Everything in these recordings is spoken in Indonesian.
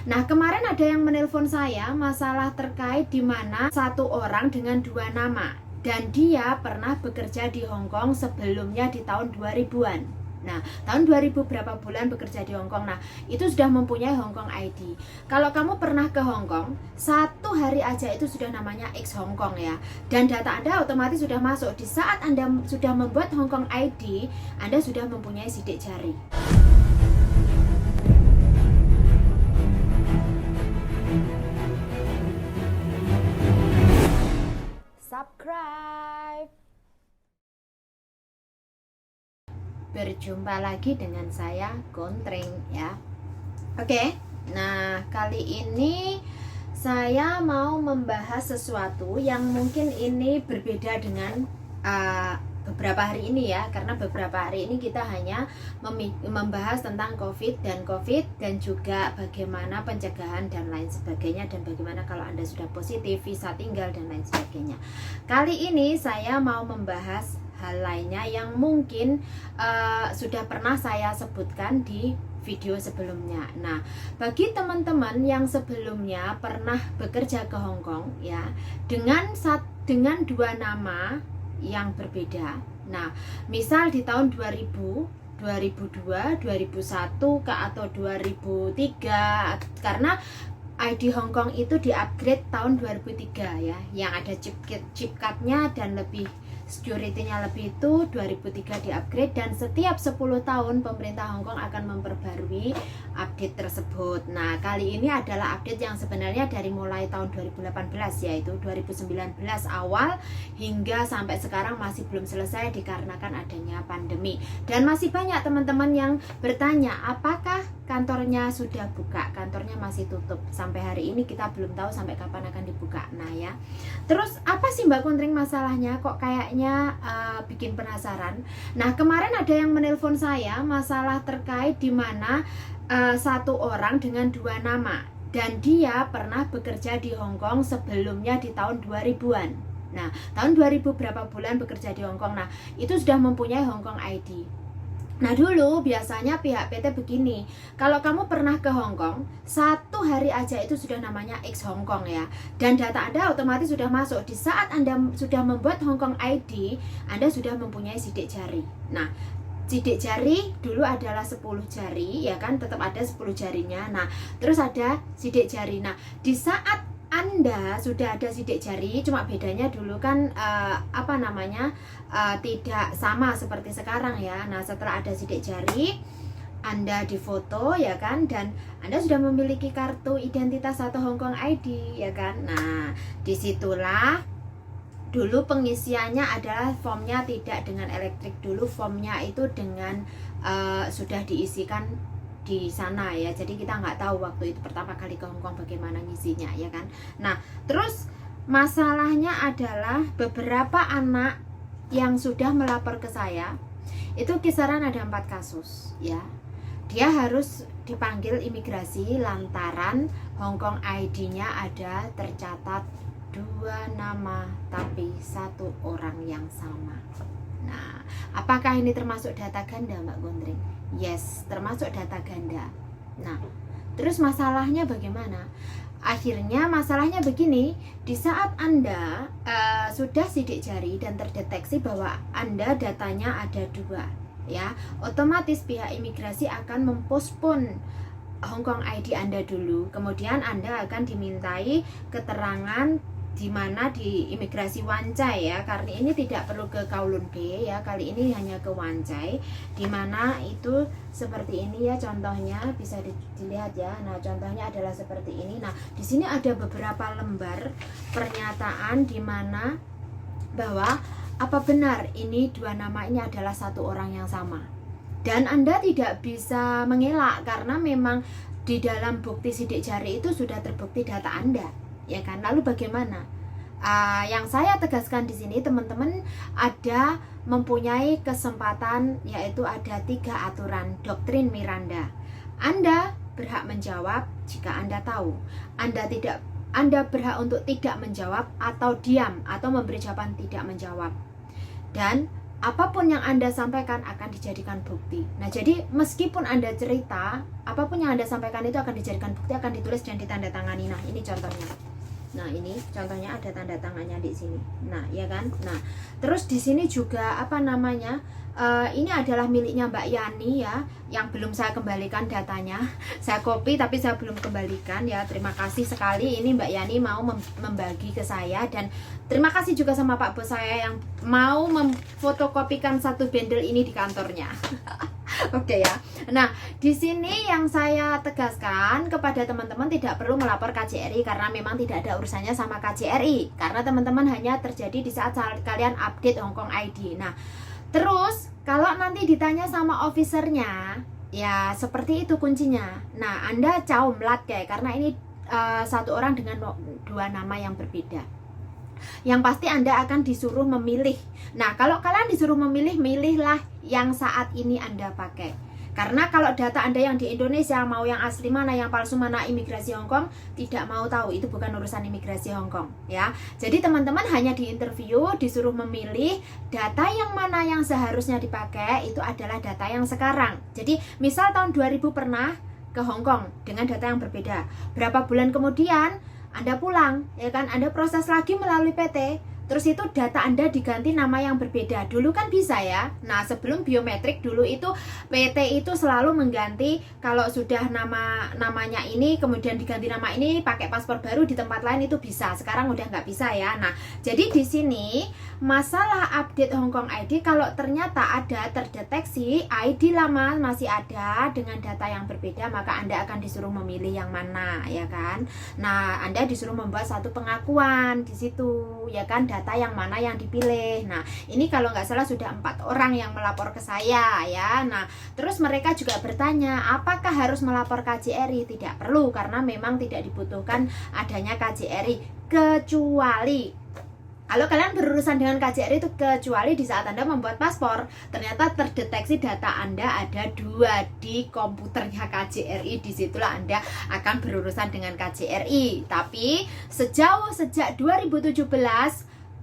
Nah, kemarin ada yang menelpon saya masalah terkait di mana satu orang dengan dua nama dan dia pernah bekerja di Hong Kong sebelumnya di tahun 2000-an. Nah, tahun 2000 berapa bulan bekerja di Hong Kong. Nah, itu sudah mempunyai Hong Kong ID. Kalau kamu pernah ke Hong Kong, satu hari aja itu sudah namanya X Hong Kong ya. Dan data Anda otomatis sudah masuk. Di saat Anda sudah membuat Hong Kong ID, Anda sudah mempunyai sidik jari. Subscribe. Berjumpa lagi dengan saya Gontreng ya. Oke. Nah, kali ini saya mau membahas sesuatu yang mungkin ini berbeda dengan beberapa hari ini ya, karena beberapa hari ini kita hanya membahas tentang COVID dan juga bagaimana pencegahan dan lain sebagainya, dan bagaimana kalau Anda sudah positif, visa tinggal dan lain sebagainya. Kali ini saya mau membahas hal lainnya yang mungkin sudah pernah saya sebutkan di video sebelumnya. Nah, bagi teman-teman yang sebelumnya pernah bekerja ke Hong Kong ya, dengan dua nama yang berbeda. Nah, misal di tahun 2000, 2002, 2001 atau 2003, karena ID Hong Kong itu di-upgrade tahun 2003 ya, yang ada chip card-nya dan lebih security-nya lebih, itu 2003 di-upgrade, dan setiap 10 tahun pemerintah Hong Kong akan memperbarui update tersebut. Nah, kali ini adalah update yang sebenarnya dari mulai tahun 2018, yaitu 2019 awal hingga sampai sekarang masih belum selesai dikarenakan adanya pandemi. Dan masih banyak teman-teman yang bertanya, apakah kantornya sudah buka? Kantornya masih tutup. Sampai hari ini kita belum tahu sampai kapan akan dibuka. Nah ya, terus apa sih Mbak Gontreng masalahnya? Kok kayaknya bikin penasaran. Nah, kemarin ada yang menelpon saya masalah terkait di mana satu orang dengan dua nama dan dia pernah bekerja di Hong Kong sebelumnya di tahun 2000-an. Nah, tahun 2000 berapa bulan bekerja di Hong Kong. Nah, itu sudah mempunyai Hong Kong ID. Nah, dulu biasanya pihak PT begini, kalau kamu pernah ke Hong Kong, satu hari aja itu sudah namanya X Hong Kong ya. Dan data Anda otomatis sudah masuk. Di saat Anda sudah membuat Hong Kong ID, Anda sudah mempunyai sidik jari. Nah, sidik jari dulu adalah 10 jari ya kan, tetap ada 10 jarinya. Nah, terus ada sidik jari. Nah, di saat Anda sudah ada sidik jari, cuma bedanya dulu kan tidak sama seperti sekarang ya. Nah, setelah ada sidik jari, Anda difoto ya kan, dan Anda sudah memiliki kartu identitas atau Hong Kong ID ya kan. Nah, disitulah dulu pengisiannya adalah formnya tidak dengan elektrik. Dulu formnya itu dengan sudah diisikan di sana ya, jadi kita nggak tahu waktu itu pertama kali ke Hong Kong bagaimana ngisinya ya kan. Nah, terus masalahnya adalah beberapa anak yang sudah melapor ke saya itu kisaran ada 4 kasus ya. Dia harus dipanggil imigrasi lantaran Hong Kong ID-nya ada tercatat 2 nama tapi 1 orang yang sama. Nah, apakah ini termasuk data ganda Mbak Gontreng? Yes, termasuk data ganda. Nah, terus masalahnya bagaimana? Akhirnya masalahnya begini, di saat Anda sudah sidik jari dan terdeteksi bahwa Anda datanya ada 2 ya, otomatis pihak imigrasi akan mempospon Hong Kong ID Anda dulu. Kemudian Anda akan dimintai keterangan di mana di imigrasi Wancai ya, karena ini tidak perlu ke Kowloon B ya, kali ini hanya ke Wancai, di mana itu seperti ini ya, contohnya bisa dilihat ya. Nah, contohnya adalah seperti ini. Nah, di sini ada beberapa lembar pernyataan di mana bahwa apa benar ini 2 nama ini adalah 1 orang yang sama, dan Anda tidak bisa mengelak karena memang di dalam bukti sidik jari itu sudah terbukti data Anda ya kan. Lalu bagaimana? Yang saya tegaskan di sini teman-teman, ada mempunyai kesempatan, yaitu ada 3 aturan doktrin Miranda. Anda berhak menjawab jika Anda tahu. Anda berhak untuk tidak menjawab atau diam atau memberi jawaban tidak menjawab. Dan apapun yang Anda sampaikan akan dijadikan bukti. Nah, jadi meskipun Anda cerita, apapun yang Anda sampaikan itu akan dijadikan bukti, akan ditulis dan ditandatangani. Nah, ini contohnya. Nah, ini contohnya ada tanda tangannya di sini. Nah, ya kan? Nah, terus di sini juga apa namanya? Ini adalah miliknya Mbak Yani ya, yang belum saya kembalikan datanya. Saya copy tapi saya belum kembalikan ya. Terima kasih sekali ini Mbak Yani mau membagi ke saya, dan terima kasih juga sama Pak Bos saya yang mau memfotokopikan satu bendel ini di kantornya. Oke ya. Nah, di sini yang saya tegaskan kepada teman-teman tidak perlu melapor KJRI karena memang tidak ada urusannya sama KJRI. Karena teman-teman hanya terjadi di saat kalian update Hongkong ID. Nah, terus kalau nanti ditanya sama officernya, ya seperti itu kuncinya. Nah, Anda caumlat kayak karena ini satu orang dengan dua nama yang berbeda. Yang pasti Anda akan disuruh memilih. Nah, kalau kalian disuruh memilih, milihlah yang saat ini Anda pakai. Karena kalau data Anda yang di Indonesia, mau yang asli mana, yang palsu mana, imigrasi Hongkong tidak mau tahu. Itu bukan urusan imigrasi Hongkong ya. Jadi teman-teman hanya diinterview, disuruh memilih data yang mana yang seharusnya dipakai. Itu adalah data yang sekarang. Jadi misal tahun 2000 pernah ke Hongkong dengan data yang berbeda. Berapa bulan kemudian Anda pulang, ya kan? Anda proses lagi melalui PT, terus itu data Anda diganti nama yang berbeda. Dulu kan bisa ya. Nah, sebelum biometrik dulu itu PT itu selalu mengganti, kalau sudah namanya ini kemudian diganti nama ini pakai paspor baru di tempat lain itu bisa. Sekarang udah nggak bisa ya. Nah, jadi di sini masalah update Hongkong ID, kalau ternyata ada terdeteksi ID lama masih ada dengan data yang berbeda, maka Anda akan disuruh memilih yang mana, ya kan? Nah, Anda disuruh membuat satu pengakuan di situ, ya kan? Data yang mana yang dipilih. Nah, ini kalau nggak salah sudah 4 orang yang melapor ke saya ya. Nah, terus mereka juga bertanya, apakah harus melapor KJRI? Tidak perlu, karena memang tidak dibutuhkan adanya KJRI, kecuali kalau kalian berurusan dengan KJRI itu kecuali di saat Anda membuat paspor ternyata terdeteksi data Anda ada 2 di komputernya KJRI, disitulah Anda akan berurusan dengan KJRI. Tapi sejak 2017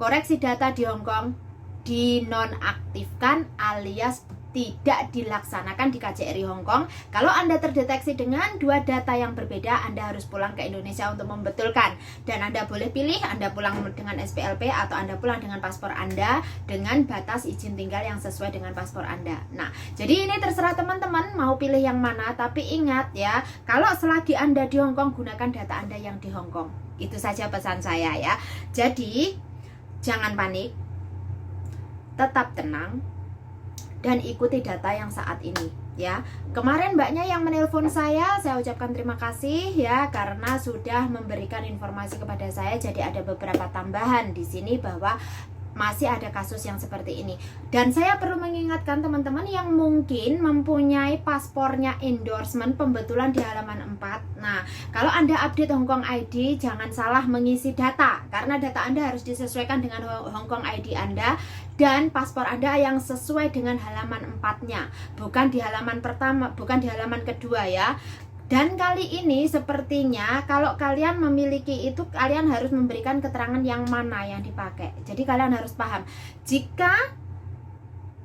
koreksi data di Hongkong dinonaktifkan alias tidak dilaksanakan di KJRI Hongkong. Kalau Anda terdeteksi dengan 2 data yang berbeda, Anda harus pulang ke Indonesia untuk membetulkan. Dan Anda boleh pilih, Anda pulang dengan SPLP atau Anda pulang dengan paspor Anda dengan batas izin tinggal yang sesuai dengan paspor Anda. Nah, jadi ini terserah teman-teman mau pilih yang mana. Tapi ingat ya, kalau selagi Anda di Hongkong, gunakan data Anda yang di Hongkong. Itu saja pesan saya ya. Jadi, jangan panik, tetap tenang, dan ikuti data yang saat ini ya. Kemarin mbaknya yang menelpon saya ucapkan terima kasih ya, karena sudah memberikan informasi kepada saya. Jadi ada beberapa tambahan di sini bahwa masih ada kasus yang seperti ini. Dan saya perlu mengingatkan teman-teman yang mungkin mempunyai paspornya endorsement pembetulan di halaman 4. Nah, kalau Anda update Hongkong ID, jangan salah mengisi data, karena data Anda harus disesuaikan dengan Hongkong ID Anda dan paspor Anda yang sesuai dengan halaman 4-nya, bukan di halaman pertama, bukan di halaman kedua ya. Dan kali ini sepertinya kalau kalian memiliki itu, kalian harus memberikan keterangan yang mana yang dipakai. Jadi kalian harus paham, jika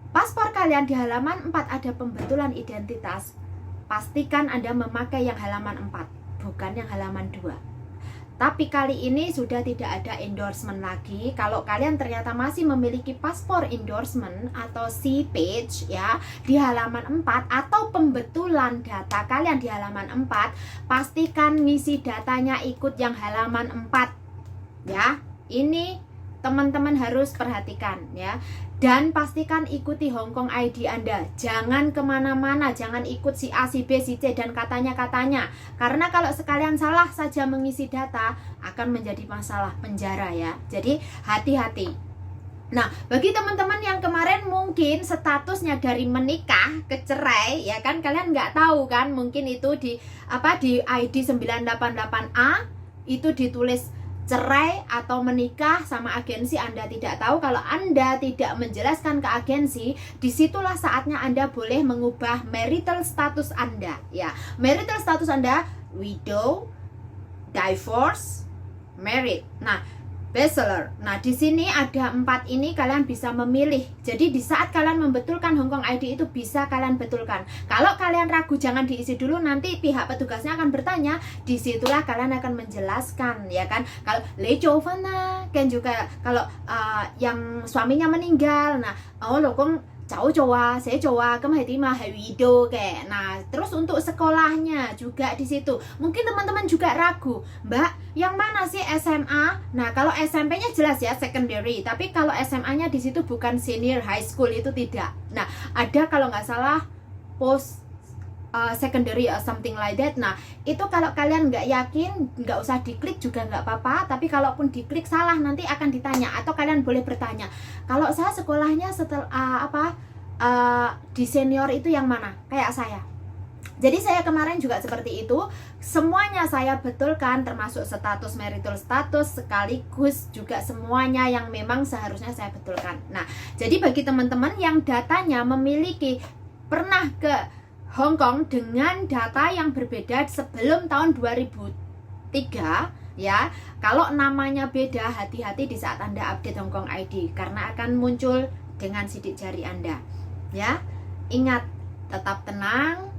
paspor kalian di halaman 4 ada pembetulan identitas, pastikan Anda memakai yang halaman 4, bukan yang halaman 2. Tapi kali ini sudah tidak ada endorsement lagi. Kalau kalian ternyata masih memiliki paspor endorsement atau C-page ya di halaman 4, atau pembetulan data kalian di halaman 4, pastikan ngisi datanya ikut yang halaman 4 ya. Ini teman-teman harus perhatikan ya. Dan pastikan ikuti Hongkong ID Anda. Jangan kemana-mana, jangan ikut si A, si B, si C dan katanya-katanya. Karena kalau sekalian salah saja mengisi data, akan menjadi masalah penjara ya. Jadi hati-hati. Nah, bagi teman-teman yang kemarin mungkin statusnya dari menikah ke cerai, ya kan, kalian nggak tahu kan, mungkin itu di ID 988A itu ditulis cerai atau menikah sama agensi, Anda tidak tahu. Kalau Anda tidak menjelaskan ke agensi, disitulah saatnya Anda boleh mengubah marital status Anda ya. Marital status Anda widow, divorce, married. Nah, bestseller. Nah, di sini ada 4 ini kalian bisa memilih. Jadi di saat kalian membetulkan Hong Kong ID itu bisa kalian betulkan. Kalau kalian ragu jangan diisi dulu, nanti pihak petugasnya akan bertanya. Disitulah kalian akan menjelaskan, ya kan? Kalau Lee Chou-fan kan juga kalau yang suaminya meninggal. Nah, oh lokong jauh-jauh, saya jauh, kayak. Nah, terus untuk sekolahnya juga di situ. Mungkin teman-teman juga ragu, Mbak, yang mana sih SMA? Nah, kalau SMP-nya jelas ya secondary, tapi kalau SMA-nya di situ bukan senior high school, itu tidak. Nah, ada kalau nggak salah post secondary or something like that. Nah, itu kalau kalian nggak yakin, nggak usah diklik juga nggak apa-apa. Tapi kalaupun diklik salah, nanti akan ditanya. Atau kalian boleh bertanya, kalau saya sekolahnya setelah di senior itu yang mana? Kayak saya. Jadi saya kemarin juga seperti itu. Semuanya saya betulkan, termasuk status marital status, sekaligus juga semuanya yang memang seharusnya saya betulkan. Nah, jadi bagi teman-teman yang datanya memiliki pernah ke Hong Kong dengan data yang berbeda sebelum tahun 2003, ya. Kalau namanya beda, hati-hati di saat Anda update Hong Kong ID karena akan muncul dengan sidik jari Anda. Ya. Ingat, tetap tenang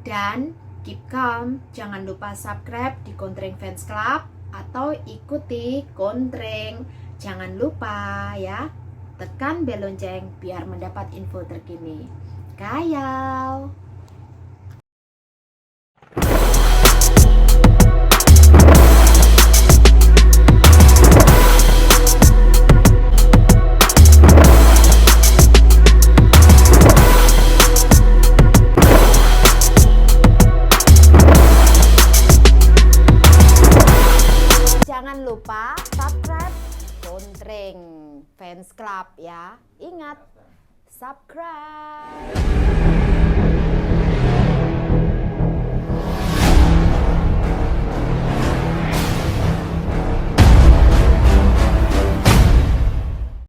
dan keep calm. Jangan lupa subscribe di Kontreng Fans Club atau ikuti Kontreng. Jangan lupa ya, tekan bel lonceng biar mendapat info terkini. Kayau. Jangan lupa subscribe Kontreng Fans Club ya. Ingat, subscribe.